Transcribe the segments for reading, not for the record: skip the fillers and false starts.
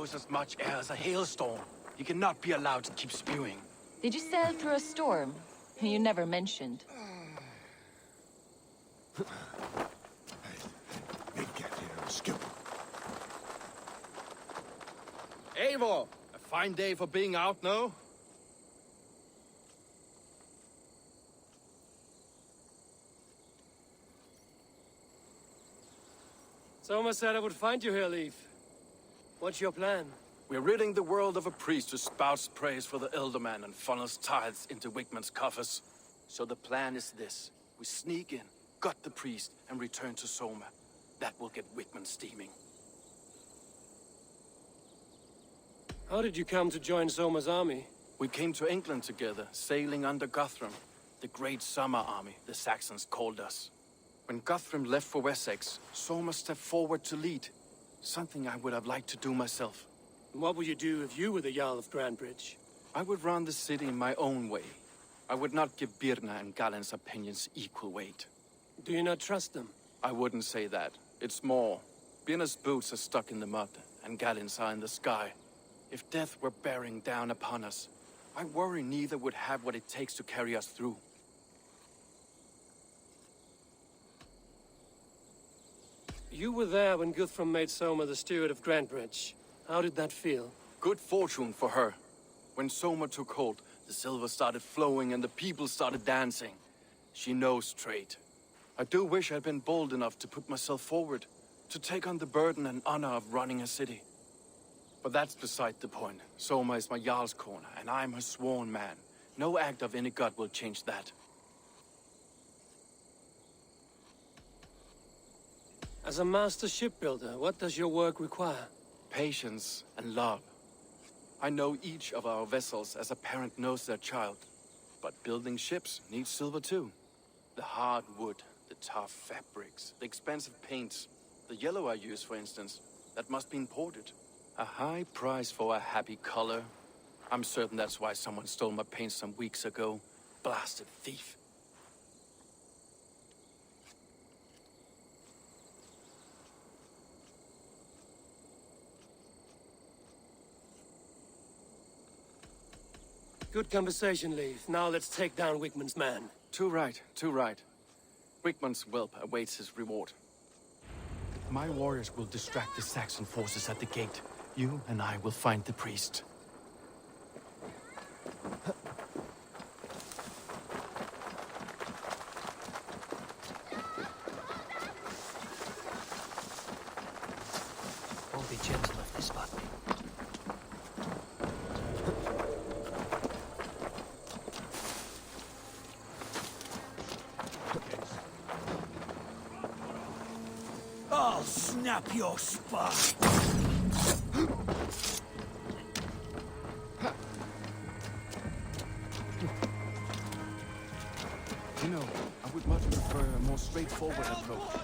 blows as much air as a hailstorm. You cannot be allowed to keep spewing. Did you sail through a storm? You never mentioned. Eivor! A fine day for being out, no? Soma said I would find you here, Leif. What's your plan? We're ridding the world of a priest who spouts praise for the Elderman and funnels tithes into Wigman's coffers. So the plan is this. We sneak in, gut the priest, and return to Soma. That will get Wigman steaming. How did you come to join Soma's army? We came to England together, sailing under Guthrum. The Great Summer Army, the Saxons called us. When Guthrum left for Wessex, Soma stepped forward to lead. Something I would have liked to do myself. What would you do if you were the Jarl of Grandbridge? I would run the city in my own way. I would not give Birna and Galen's opinions equal weight. Do you not trust them? I wouldn't say that. It's more. Birna's boots are stuck in the mud, and Galen's are in the sky. If death were bearing down upon us, I worry neither would have what it takes to carry us through. You were there when Guthrum made Soma the steward of Grandbridge. How did that feel? Good fortune for her. When Soma took hold, the silver started flowing and the people started dancing. She knows trade. I do wish I'd been bold enough to put myself forward, to take on the burden and honor of running a city. But that's beside the point. Soma is my Jarl's corner, and I'm her sworn man. No act of any god will change that. As a master shipbuilder, what does your work require? Patience and love. I know each of our vessels as a parent knows their child. But building ships needs silver too. The hard wood, the tough fabrics, the expensive paints. The yellow I use, for instance, that must be imported. A high price for a happy color. I'm certain that's why someone stole my paint some weeks ago. Blasted thief. Good conversation, Leif. Now let's take down Wigman's man. Too right, too right. Wigman's whelp awaits his reward. My warriors will distract the Saxon forces at the gate. You and I will find the priest. I'll be gentle if they spot me. I'll snap your spine! You know, I would much prefer a more straightforward approach.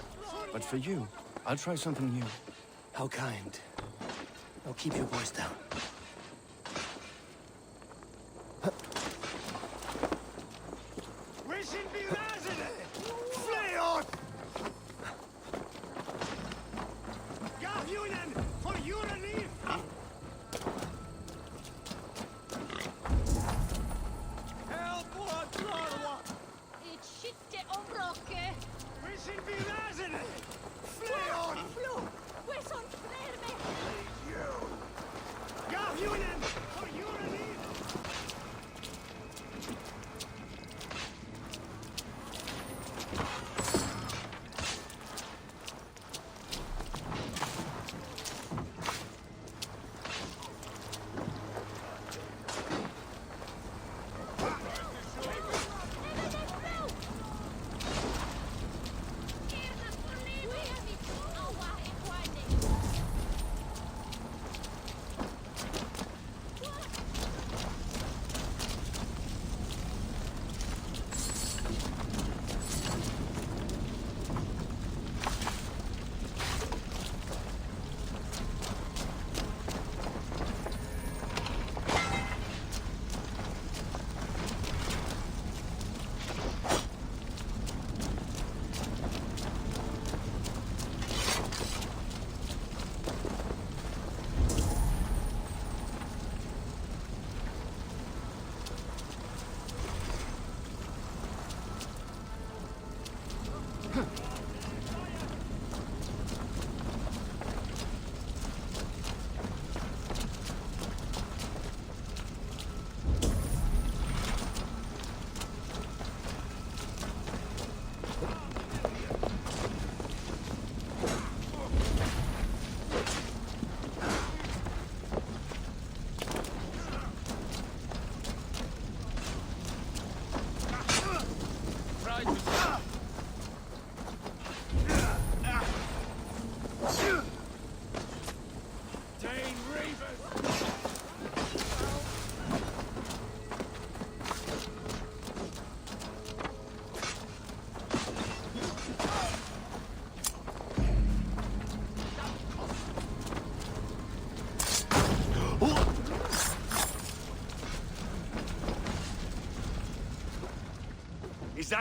But for you, I'll try something new. How kind. I'll keep your voice down.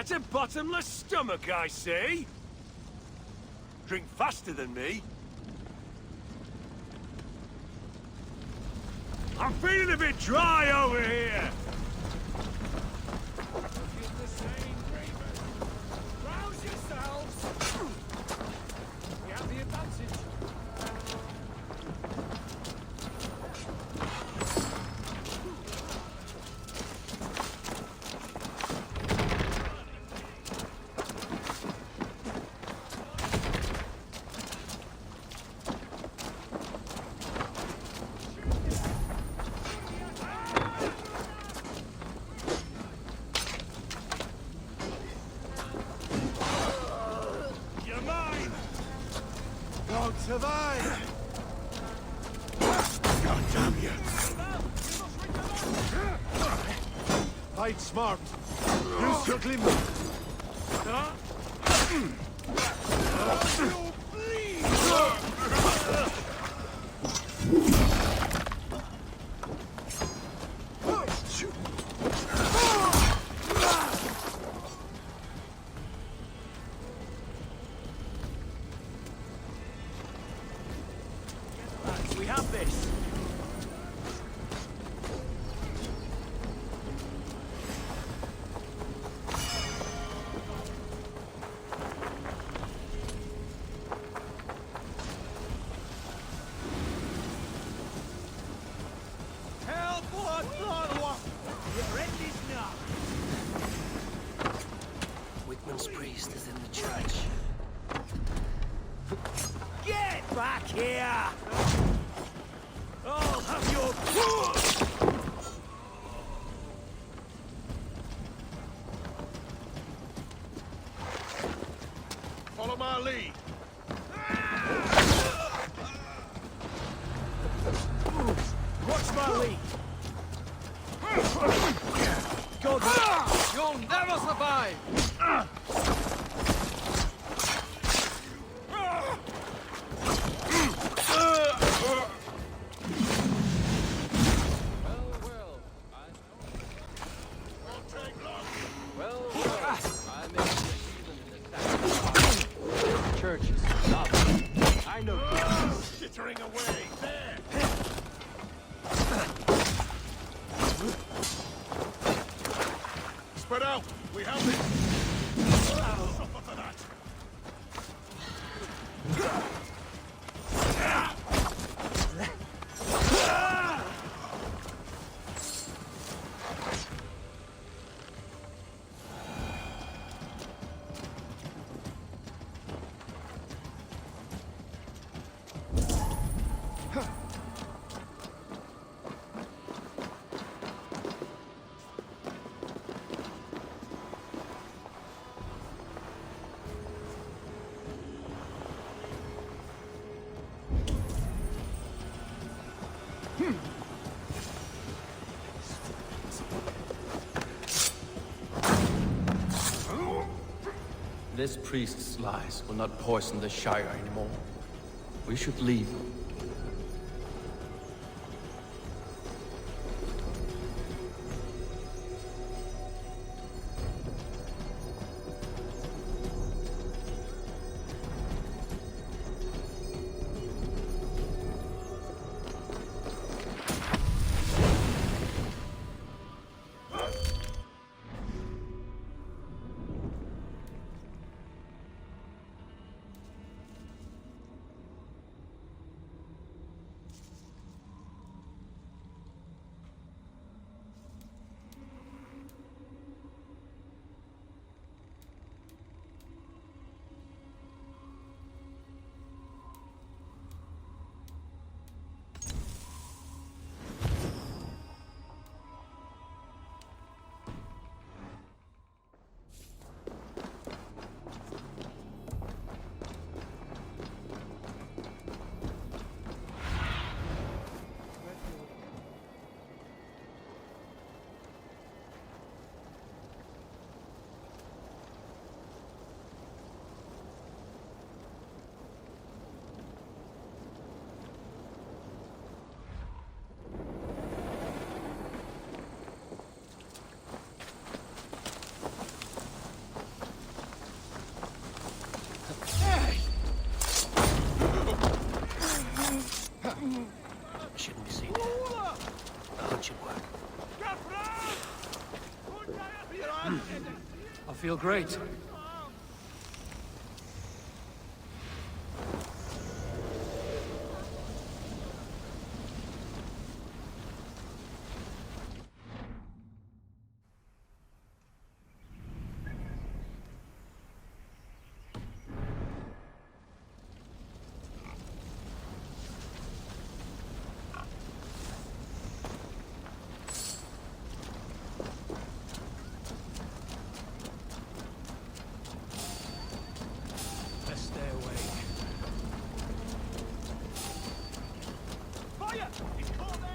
That's a bottomless stomach, I see. Drink faster than me. I'm feeling a bit dry over here. Feel the same, Raven. Rouse yourselves. We have the advantage. Won't survive! God damn you! Fight smart. Use your glimmer. We have this. Hell, blood, your end is not. Whitman's priest is in the church. Get back here! I'll have your... Follow my lead. Watch my lead. God, you'll never survive! Churches, I know. Skittering away. There. Spread out. We have it. Suffer for that. This priest's lies will not poison the Shire anymore. We should leave. feel great. Let's stay away. Fire! It's all there!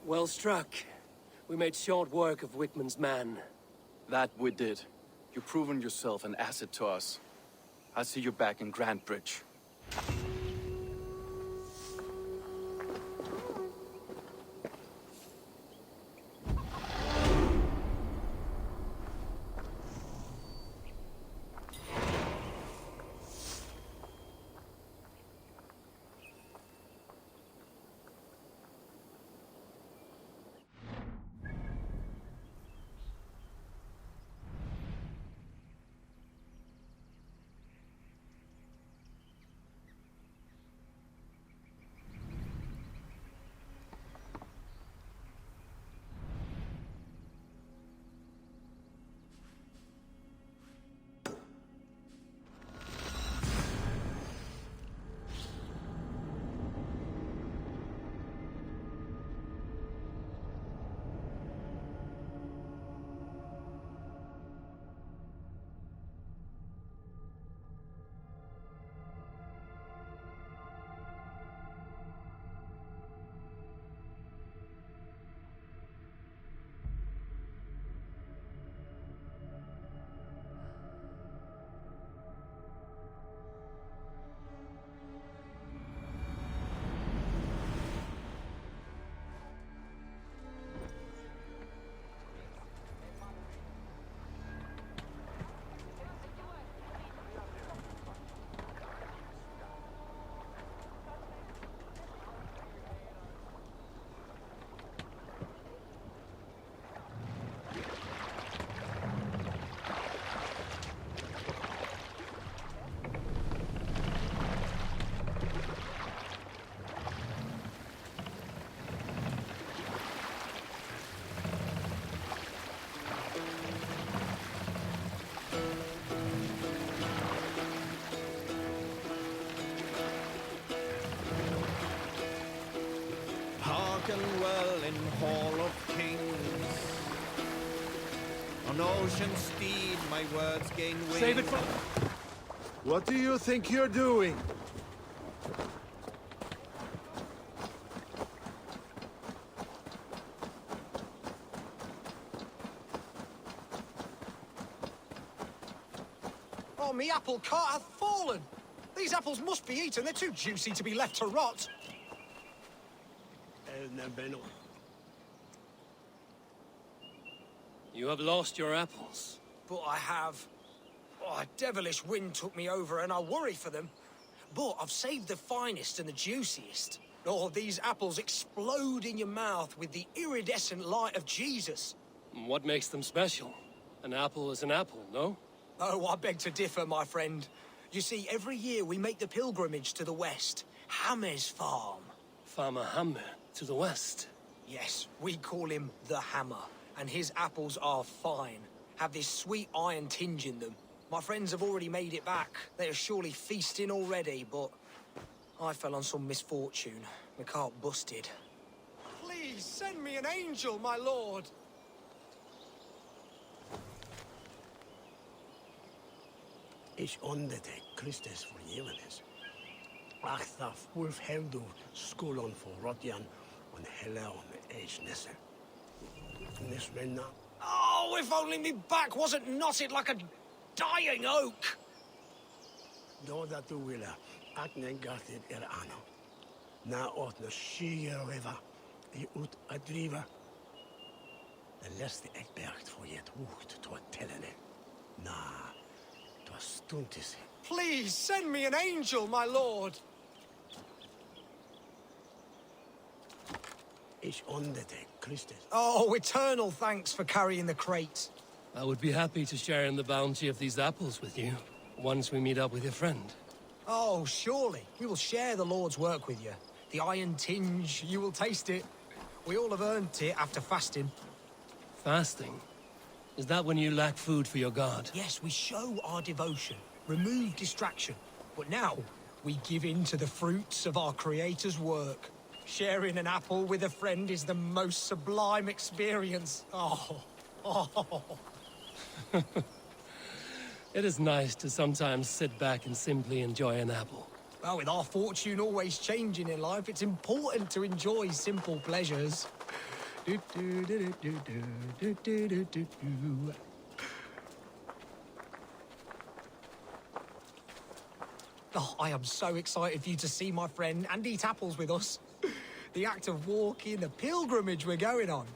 Well struck. We made short work of Wickman's man. That we did. You've proven yourself an asset to us. I'll see you back in Grantbridge. Hearken well in Hall of Kings. On ocean steed my words gain wings. Save it for... What do you think you're doing? Oh, me apple cart hath fallen! These apples must be eaten, they're too juicy to be left to rot. You have lost your apples. But I have. Oh, a devilish wind took me over and I worry for them. But I've saved the finest and the juiciest. Oh, these apples explode in your mouth with the iridescent light of Jesus. What makes them special? An apple is an apple, no? Oh, I beg to differ, my friend. You see, every year we make the pilgrimage to the west. Hammer's farm. Farmer Hammer to the west. Yes, we call him the Hammer. And his apples are fine. Have this sweet iron tinge in them. My friends have already made it back. They are surely feasting already, but I fell on some misfortune. My cart busted. Please, send me an angel, my lord! Ich ondete Christus forgivenes. Ach, the wolf heldu skulon for Rotjan, on hella on age nessen. Nesmenna. Oh, if only me back wasn't knotted like a dying oak! Då dat du willa, aknen gathid ano. Na åtna skygeröva I ut att driva. Den läste ett bergt för ett hokt till att tellene. Na, det var stuntis. Please, send me an angel, my lord! Ich ondete, Christus. Oh, eternal thanks for carrying the crate. I would be happy to share in the bounty of these apples with you, once we meet up with your friend. Oh, surely. We will share the Lord's work with you. The iron tinge, you will taste it. We all have earned it after fasting. Fasting? Is that when you lack food for your god? Yes, we show our devotion, remove distraction. But now, we give in to the fruits of our Creator's work. Sharing an apple with a friend is the most sublime experience. Oh. It is nice to sometimes sit back and simply enjoy an apple. Well, with our fortune always changing in life, it's important to enjoy simple pleasures. Oh, I am so excited for you to see my friend and eat apples with us. The act of walking, the pilgrimage we're going on.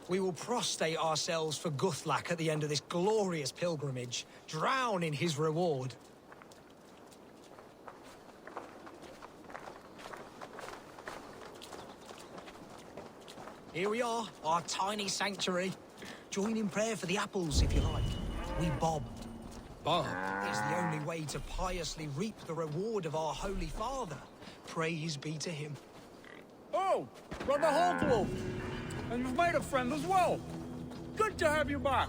We will prostrate ourselves for Guthlac at the end of this glorious pilgrimage, drown in his reward. Here we are, our tiny sanctuary. Join in prayer for the apples, if you like. We bob. Bob? It's the only way to piously reap the reward of our Holy Father. Praise be to him. Oh, Brother Hogwolf! And you've made a friend as well. Good to have you back.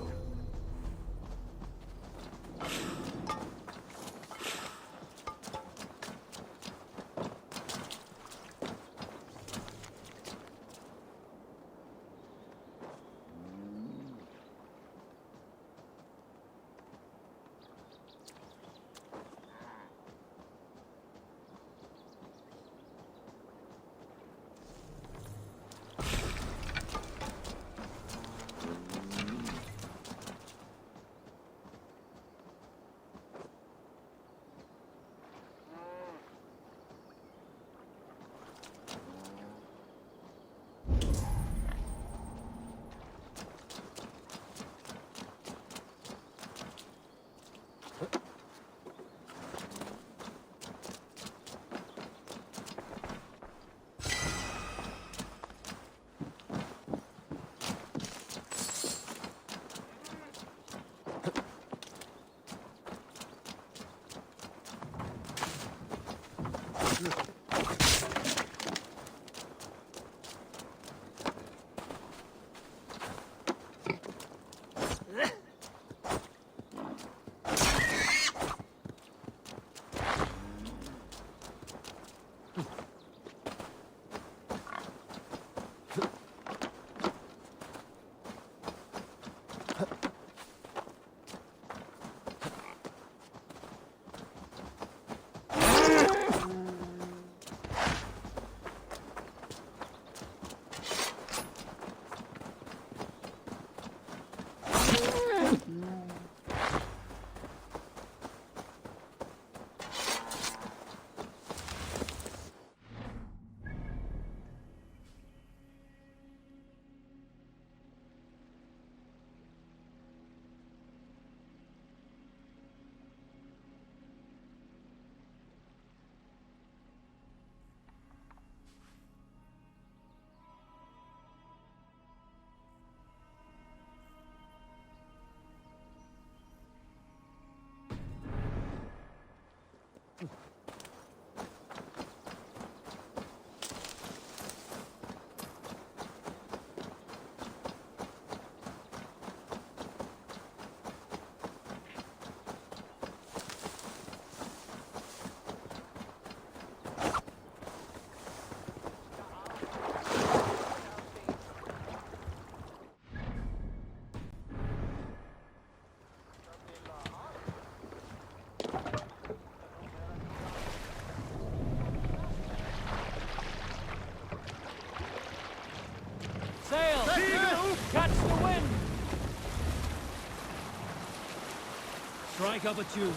Strike up a tune.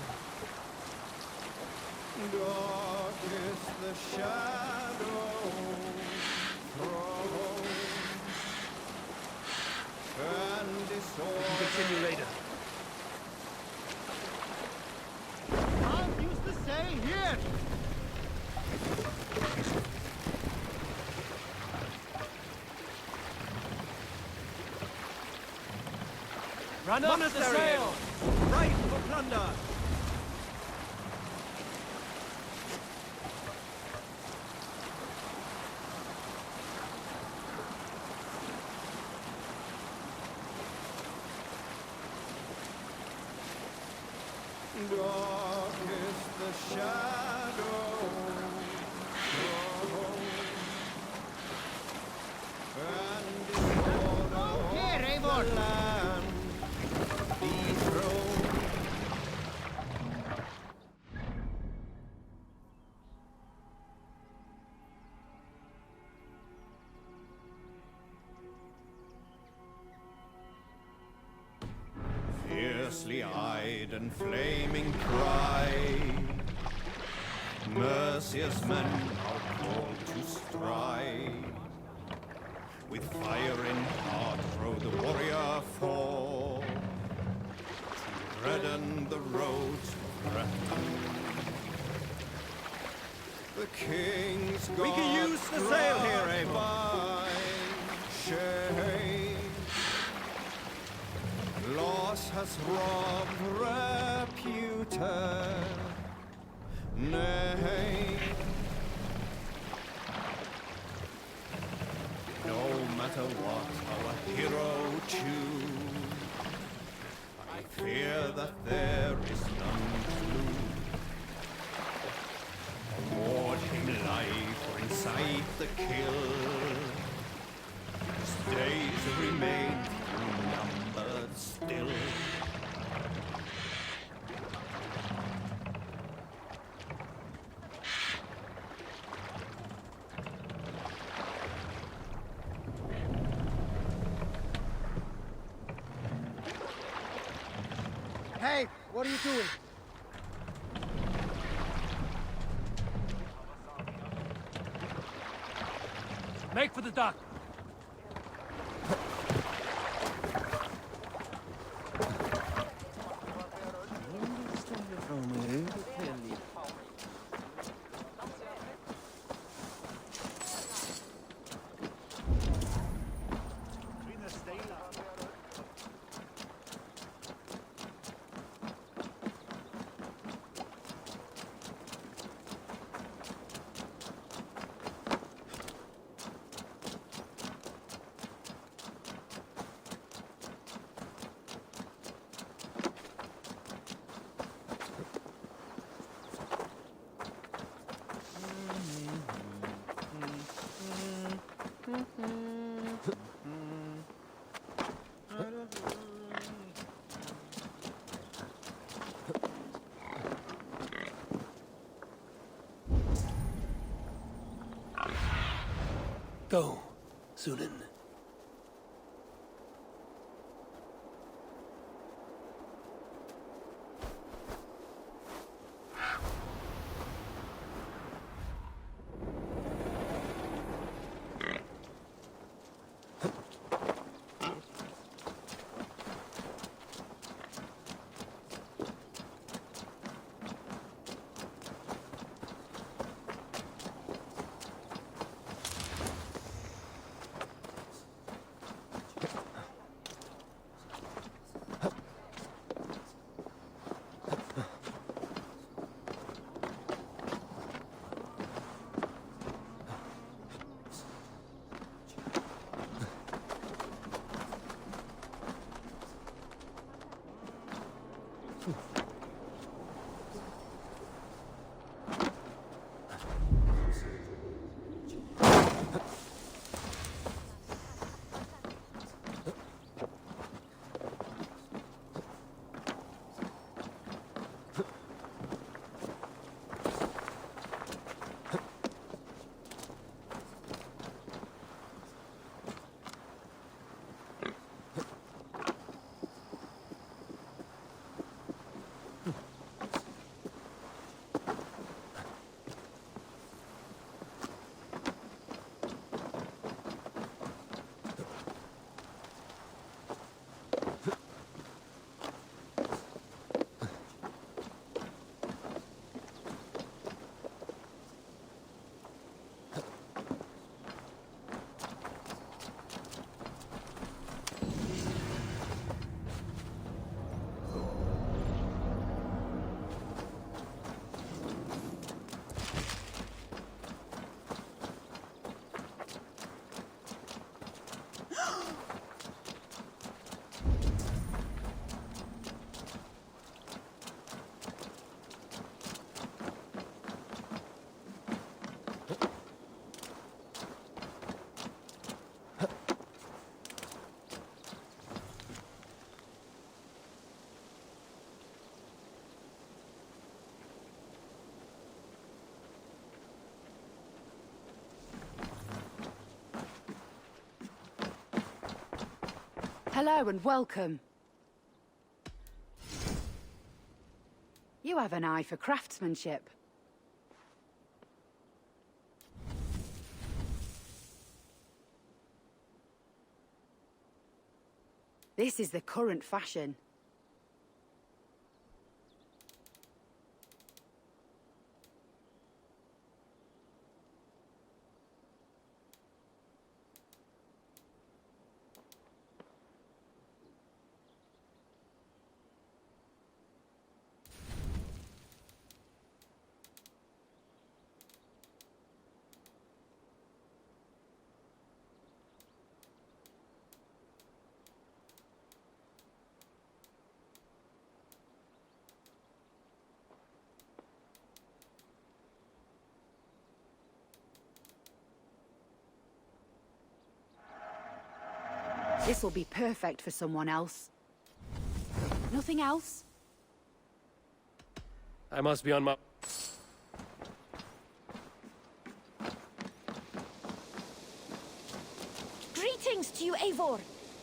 Dark is the shadow thrown, and disorder. Continue later. I'm used to say here. Run up the sail! Right for plunder! Dark is the shadow thrown, and disorder Here, the Eivor. land dethroned. Fiercely eyed and flaming pride, merciless men are called to stride. With fire in heart throw the warrior forth, to redden the roads of Breton. The king's We can God use the sail here, Abel. by shame. Loss has robbed reputed name. No matter what our hero choose, I fear that there is none true. Award him life or incite the kill. His days remain numbered still. Hey, what are you doing? Make for the dock. Go, Sunan. Hello and welcome. You have an eye for craftsmanship. This is the current fashion. This will be perfect for someone else. Nothing else? I must be on my... Greetings to you, Eivor.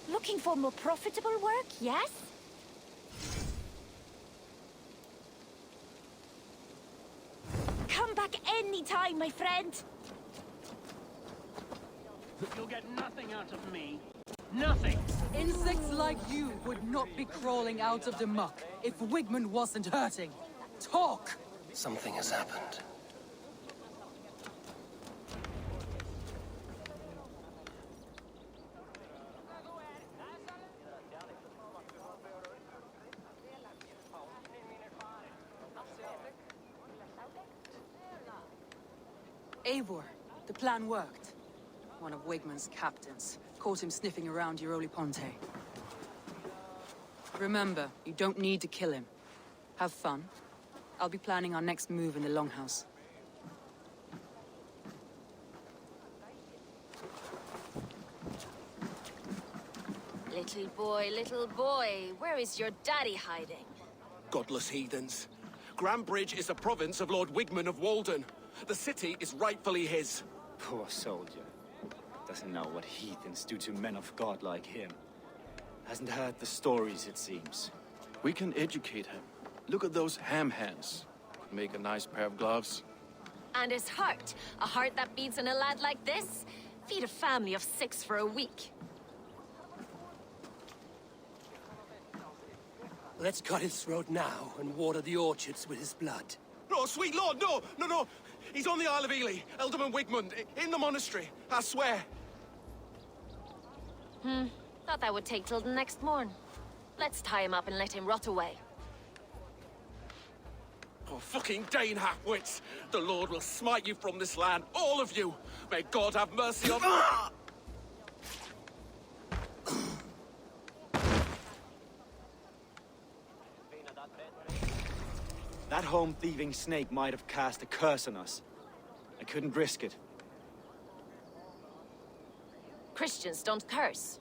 Looking for more profitable work, yes? Come back any time, my friend. You'll get nothing out of me. Nothing! Insects like you would not be crawling out of the muck if Wigmund wasn't hurting. Talk! Something has happened. Eivor, the plan worked. One of Wigmund's captains caught him sniffing around Unholy Ponte. Remember, you don't need to kill him. Have fun. I'll be planning our next move in the Longhouse. Little boy, where is your daddy hiding? Godless heathens. Grambridge is a province of Lord Wigmund of Walden. The city is rightfully his. Poor soldier. Doesn't know what heathens do to men of God like him. Hasn't heard the stories, it seems. We can educate him. Look at those ham hands. Could make a nice pair of gloves. And his heart. A heart that beats in a lad like this? Feed a family of 6 for a week. Let's cut his throat now and water the orchards with his blood. No, sweet lord, no! He's on the Isle of Ely, Ealdorman Wigmund, in the monastery, I swear. Thought that would take till the next morn. Let's tie him up and let him rot away. Oh, fucking Dane half-wits! The Lord will smite you from this land, all of you! May God have mercy on... That home-thieving snake might have cast a curse on us. I couldn't risk it. Christians don't curse.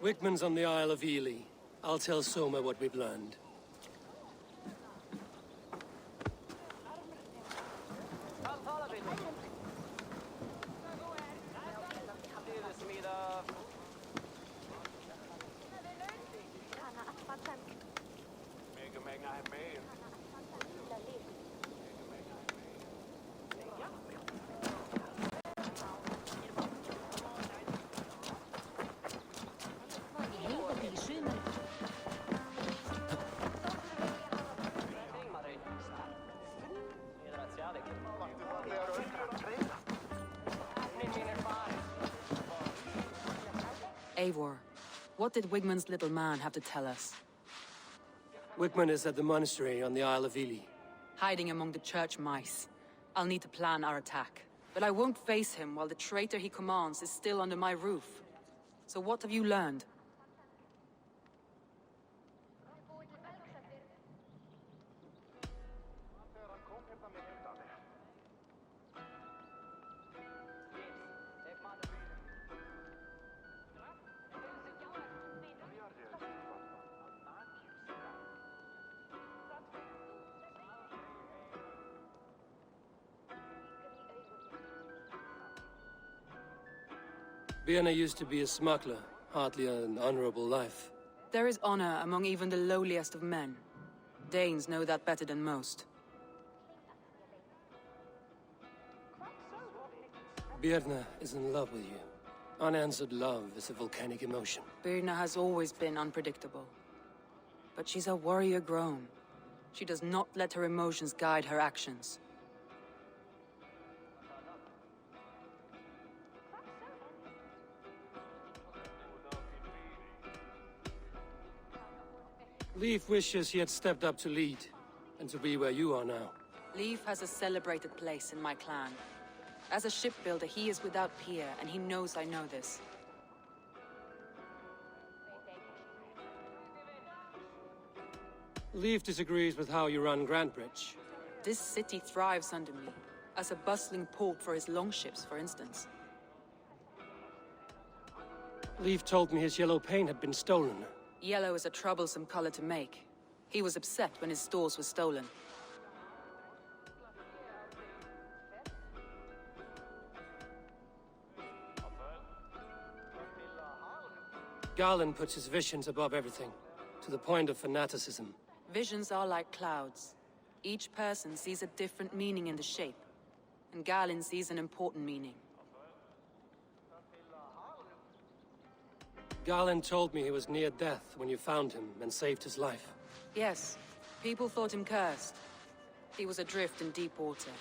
Wigmund's on the Isle of Ely. I'll tell Soma what we've learned. Eivor, what did Wigmund's little man have to tell us? Wigmund is at the monastery on the Isle of Ely. Hiding among the church mice. I'll need to plan our attack. But I won't face him while the traitor he commands is still under my roof. So what have you learned? Birna used to be a smuggler, hardly an honorable life. There is honor among even the lowliest of men. Danes know that better than most. Birna is in love with you. Unanswered love is a volcanic emotion. Birna has always been unpredictable. But she's a warrior grown. She does not let her emotions guide her actions. Leif wishes he had stepped up to lead, and to be where you are now. Leif has a celebrated place in my clan. As a shipbuilder, he is without peer, and he knows I know this. Leif disagrees with how you run Grantebridge. This city thrives under me, as a bustling port for his longships, for instance. Leif told me his yellow paint had been stolen. Yellow is a troublesome color to make. He was upset when his stores were stolen. Garland puts his visions above everything, to the point of fanaticism. Visions are like clouds. Each person sees a different meaning in the shape, and Garland sees an important meaning. Garland told me he was near death when you found him and saved his life. Yes, people thought him cursed. He was adrift in deep water.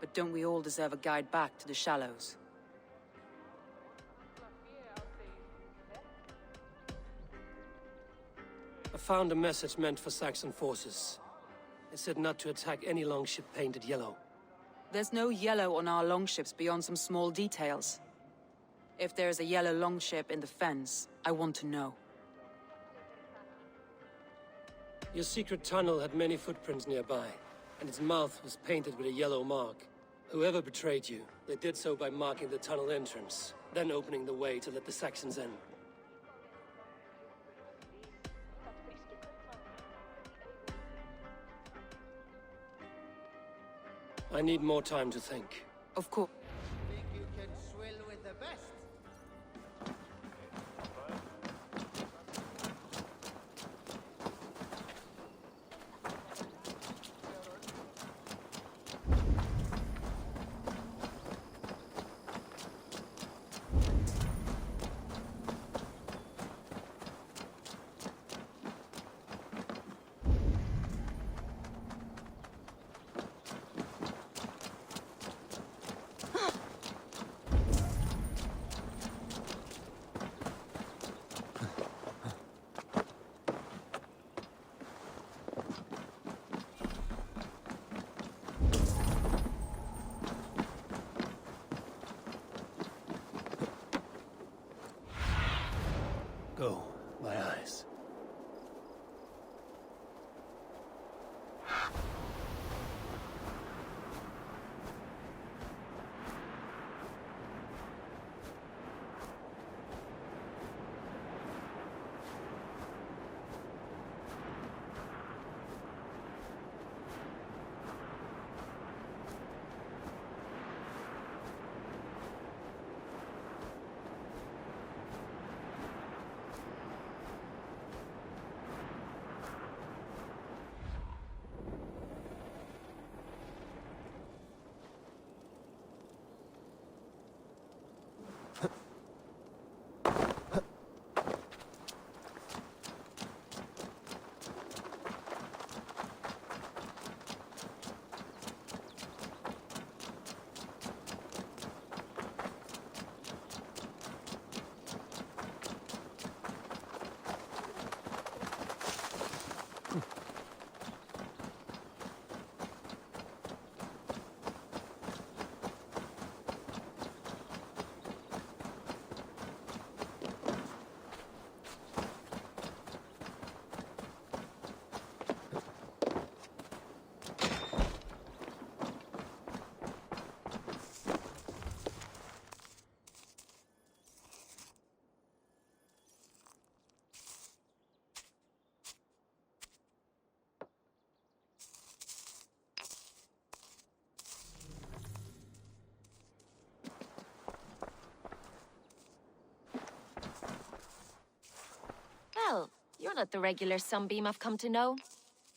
But don't we all deserve a guide back to the shallows? I found a message meant for Saxon forces. It said not to attack any longship painted yellow. There's no yellow on our longships beyond some small details. If there's a yellow longship in the fens, I want to know. Your secret tunnel had many footprints nearby, and its mouth was painted with a yellow mark. Whoever betrayed you, they did so by marking the tunnel entrance, then opening the way to let the Saxons in. I need more time to think. Of course. Think you can swill with the best? Go, my eyes. Not the regular sunbeam I've come to know.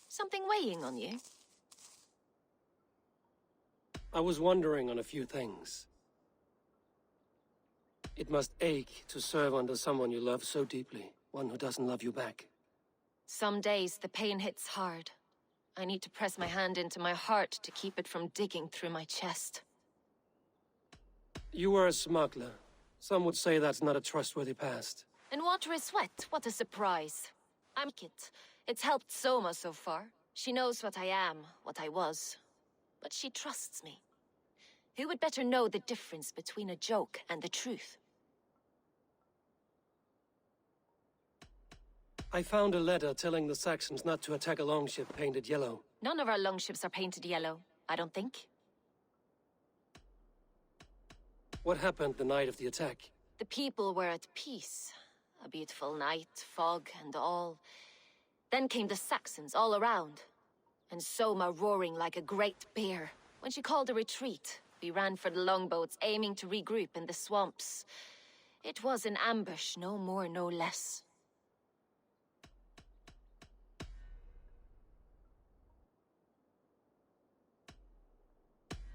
Something weighing on you? I was wondering on a few things. It must ache to serve under someone you love so deeply, one who doesn't love you back. Some days the pain hits hard. I need to press my hand into my heart to keep it from digging through my chest. You were a smuggler. Some would say that's not a trustworthy past. And water is wet, what a surprise. I'm it. It's helped Soma so far. She knows what I am, what I was. But she trusts me. Who would better know the difference between a joke and the truth? I found a letter telling the Saxons not to attack a longship painted yellow. None of our longships are painted yellow, I don't think. What happened the night of the attack? The people were at peace. A beautiful night, fog and all. Then came the Saxons all around. And Soma roaring like a great bear. When she called a retreat, we ran for the longboats, aiming to regroup in the swamps. It was an ambush, no more, no less.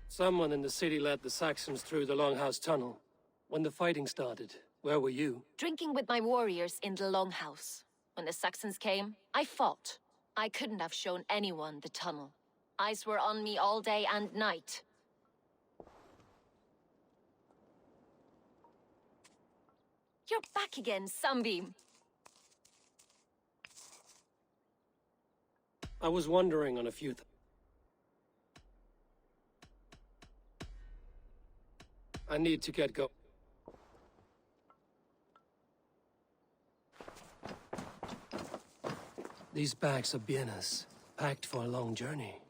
Someone in the city led the Saxons through the Longhouse Tunnel. When the fighting started, where were you? Drinking with my warriors in the Longhouse. When the Saxons came, I fought. I couldn't have shown anyone the tunnel. Eyes were on me all day and night. You're back again, Sunbeam. I was wondering on a few things. I need to get go. These bags are bienes, packed for a long journey.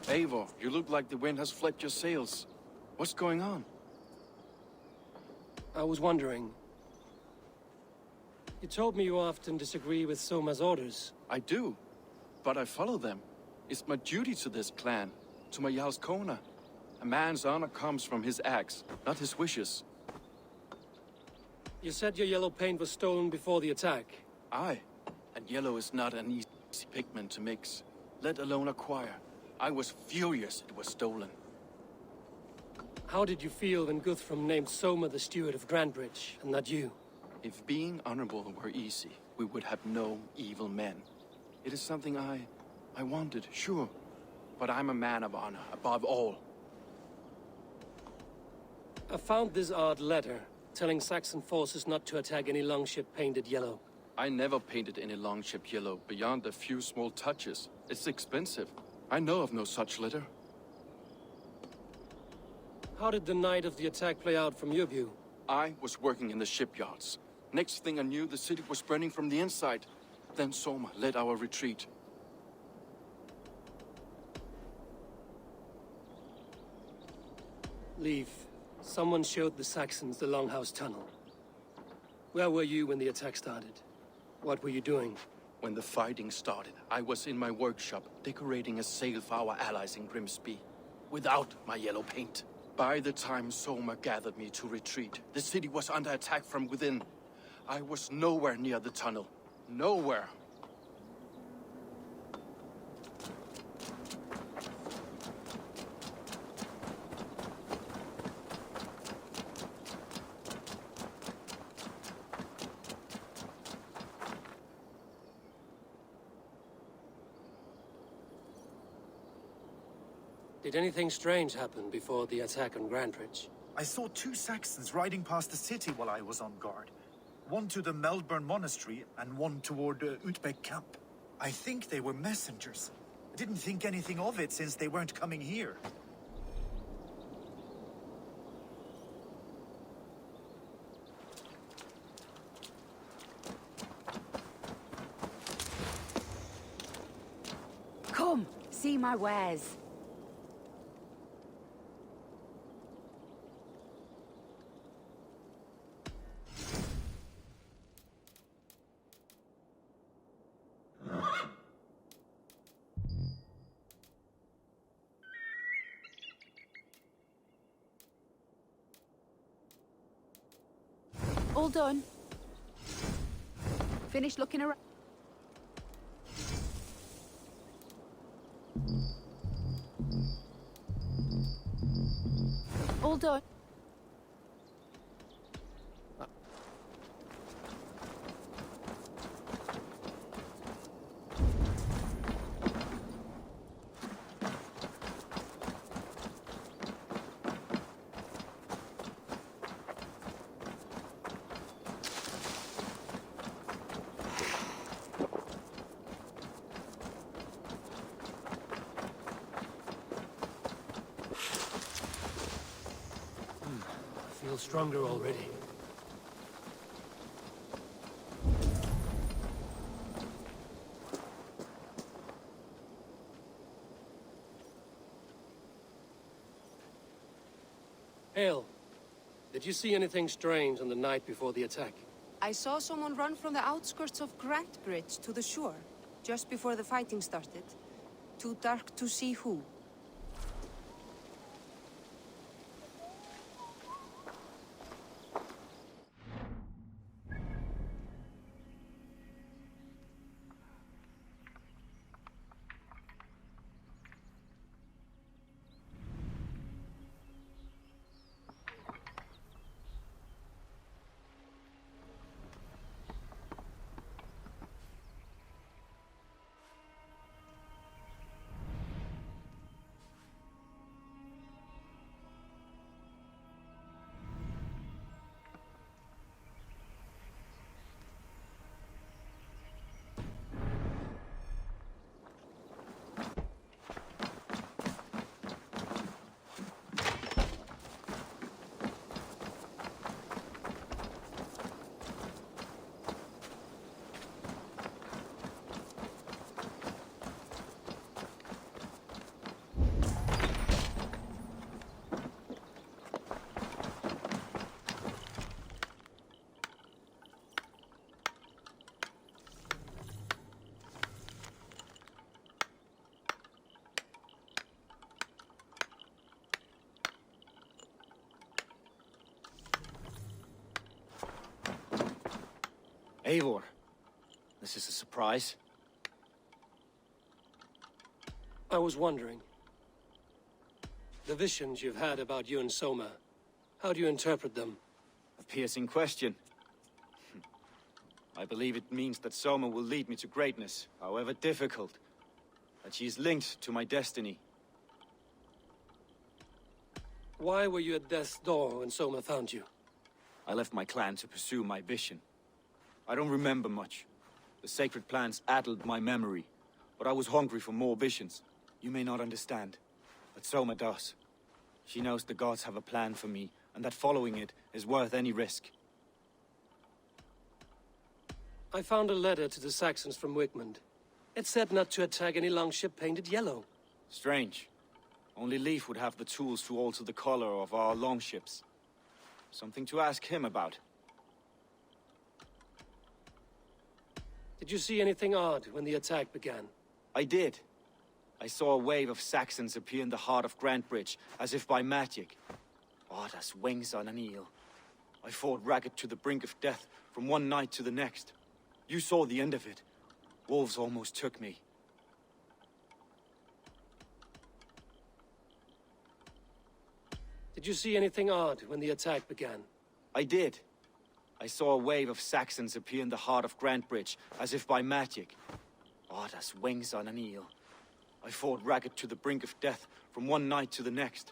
Eivor, you look like the wind has flipped your sails. What's going on? I was wondering. You told me you often disagree with Soma's orders. I do, but I follow them. It's my duty to this clan, to my Jarl's Kona. A man's honor comes from his acts, not his wishes. You said your yellow paint was stolen before the attack. Aye, and yellow is not an easy pigment to mix, let alone acquire. I was furious it was stolen. How did you feel when Guthrum named Soma the steward of Grandbridge, and not you? If being honorable were easy, we would have no evil men. It is something I wanted, sure. But I'm a man of honor, above all. I found this odd letter, telling Saxon forces not to attack any longship painted yellow. I never painted any longship yellow beyond a few small touches. It's expensive. I know of no such litter. How did the night of the attack play out from your view? I was working in the shipyards. Next thing I knew, the city was burning from the inside. Then Soma led our retreat. Leave. Someone showed the Saxons the Longhouse Tunnel. Where were you when the attack started? What were you doing? When the fighting started, I was in my workshop, decorating a sail for our allies in Grimsby. Without my yellow paint. By the time Soma gathered me to retreat, the city was under attack from within. I was nowhere near the tunnel. Nowhere. Did anything strange happen before the attack on Grandbridge? I saw 2 Saxons riding past the city while I was on guard. One to the Melbourne Monastery and one toward Utbeck Camp. I think they were messengers. I didn't think anything of it since they weren't coming here. Come, see my wares. All done. Finish looking around. All done. I feel stronger already. Hale, did you see anything strange on the night before the attack? I saw someone run from the outskirts of Grantbridge to the shore, just before the fighting started. Too dark to see who. Eivor, this is a surprise. I was wondering. The visions you've had about you and Soma, how do you interpret them? A piercing question. I believe it means that Soma will lead me to greatness, however difficult. That she is linked to my destiny. Why were you at death's door when Soma found you? I left my clan to pursue my vision. I don't remember much. The sacred plants addled my memory, but I was hungry for more visions. You may not understand, but Soma does. She knows the gods have a plan for me, and that following it is worth any risk. I found a letter to the Saxons from Wigmund. It said not to attack any longship painted yellow. Strange. Only Leif would have the tools to alter the color of our longships. Something to ask him about. Did you see anything odd when the attack began? I did. I saw a wave of Saxons appear in the heart of Grantbridge, as if by magic. Odd as wings on an eel. I fought ragged to the brink of death from one night to the next. You saw the end of it. Wolves almost took me. Did you see anything odd when the attack began? I did. I saw a wave of Saxons appear in the heart of Grantbridge, as if by magic. Odd as wings on an eel. I fought ragged to the brink of death from one night to the next.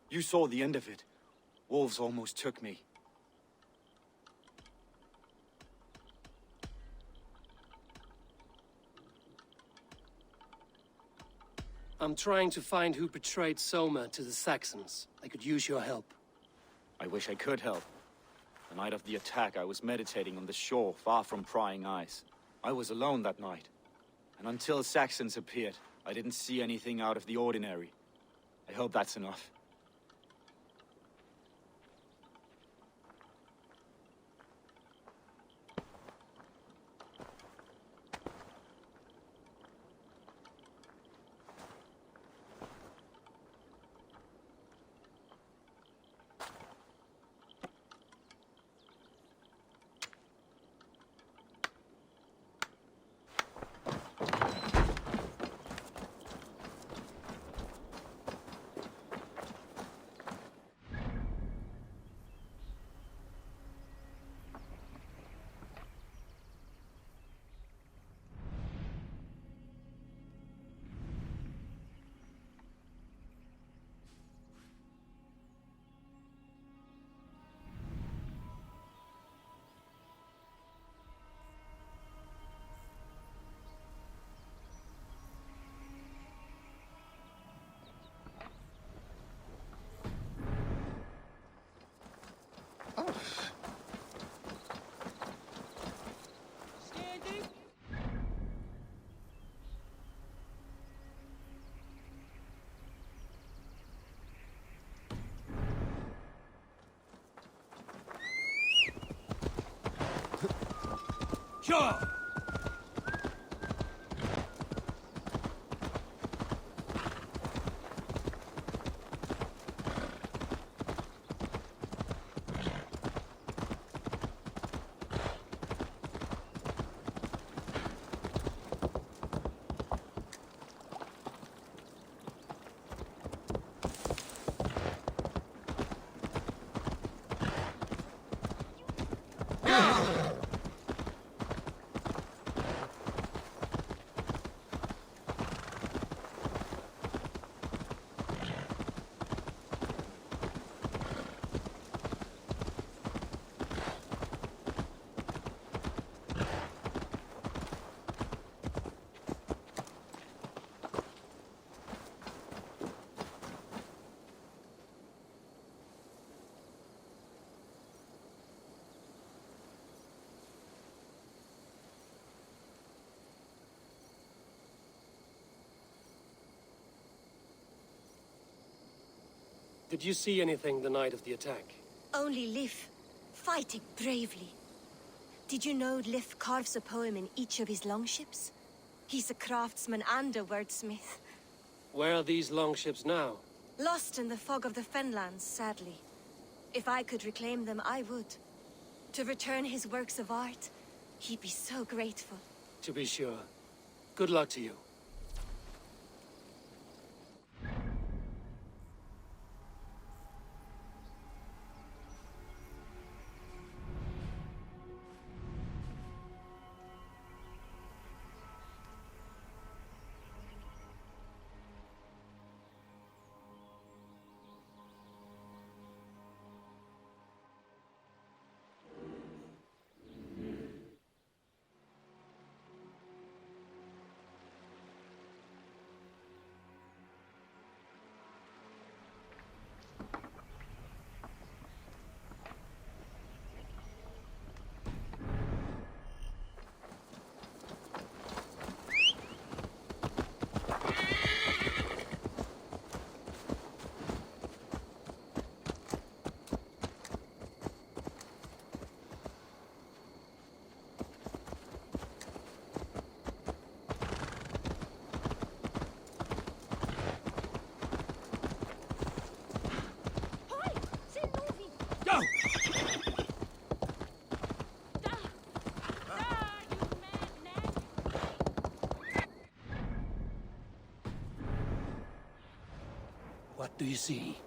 You saw the end of it. Wolves almost took me. I'm trying to find who betrayed Soma to the Saxons. I could use your help. I wish I could help. The night of the attack, I was meditating on the shore, far from prying eyes. I was alone that night. And until Saxons appeared, I didn't see anything out of the ordinary. I hope that's enough. Sure! Did you see anything the night of the attack? Only Lif, fighting bravely. Did you know Lif carves a poem in each of his longships? He's a craftsman and a wordsmith. Where are these longships now? Lost in the fog of the Fenlands, sadly. If I could reclaim them, I would. To return his works of art, he'd be so grateful. To be sure. Good luck to you. do you see?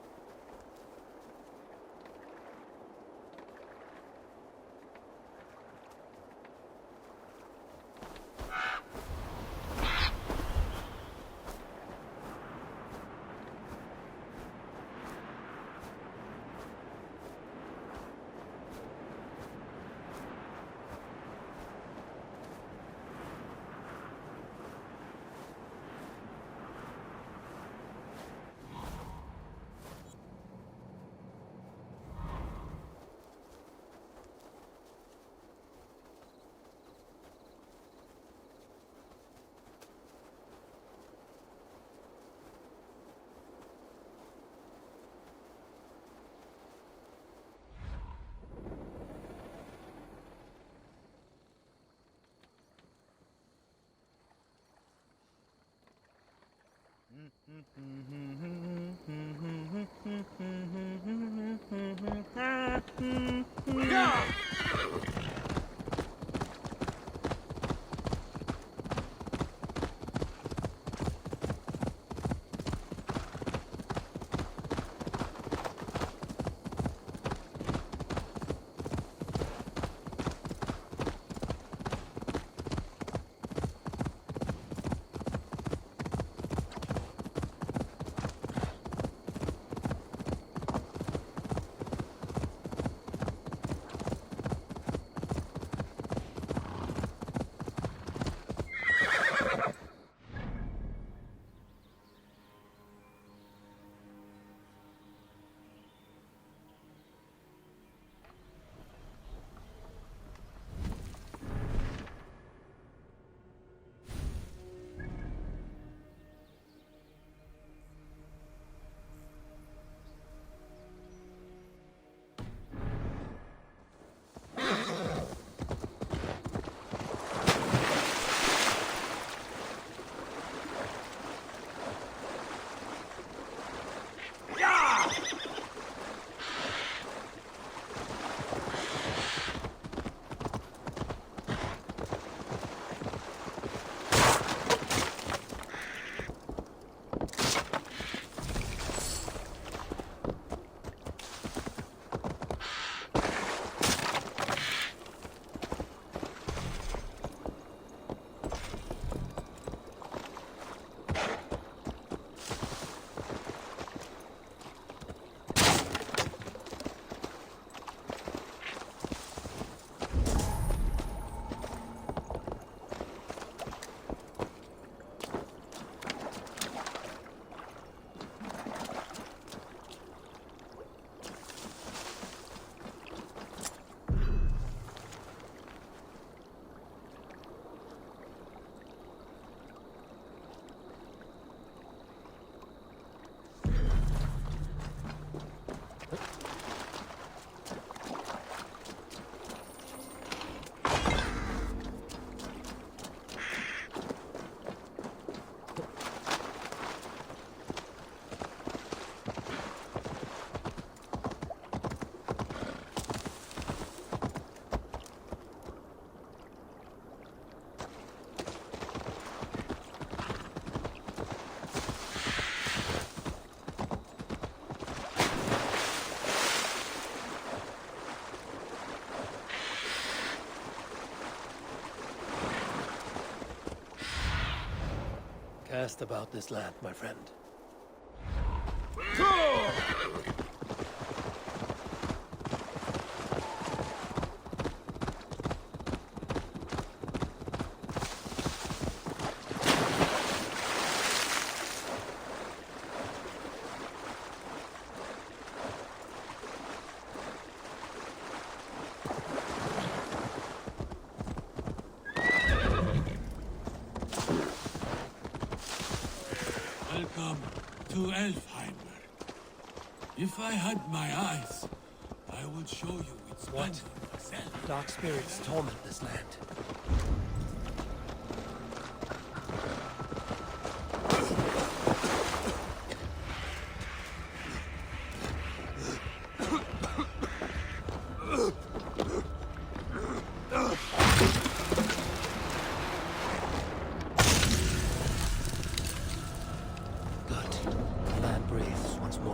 Cast about this land, my friend. Welcome to Elfheimer. If I had my eyes, I would show you its What? myself. Dark spirits torment this land. Good. The land breathes once more.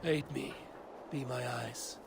Aid me. Be my eyes.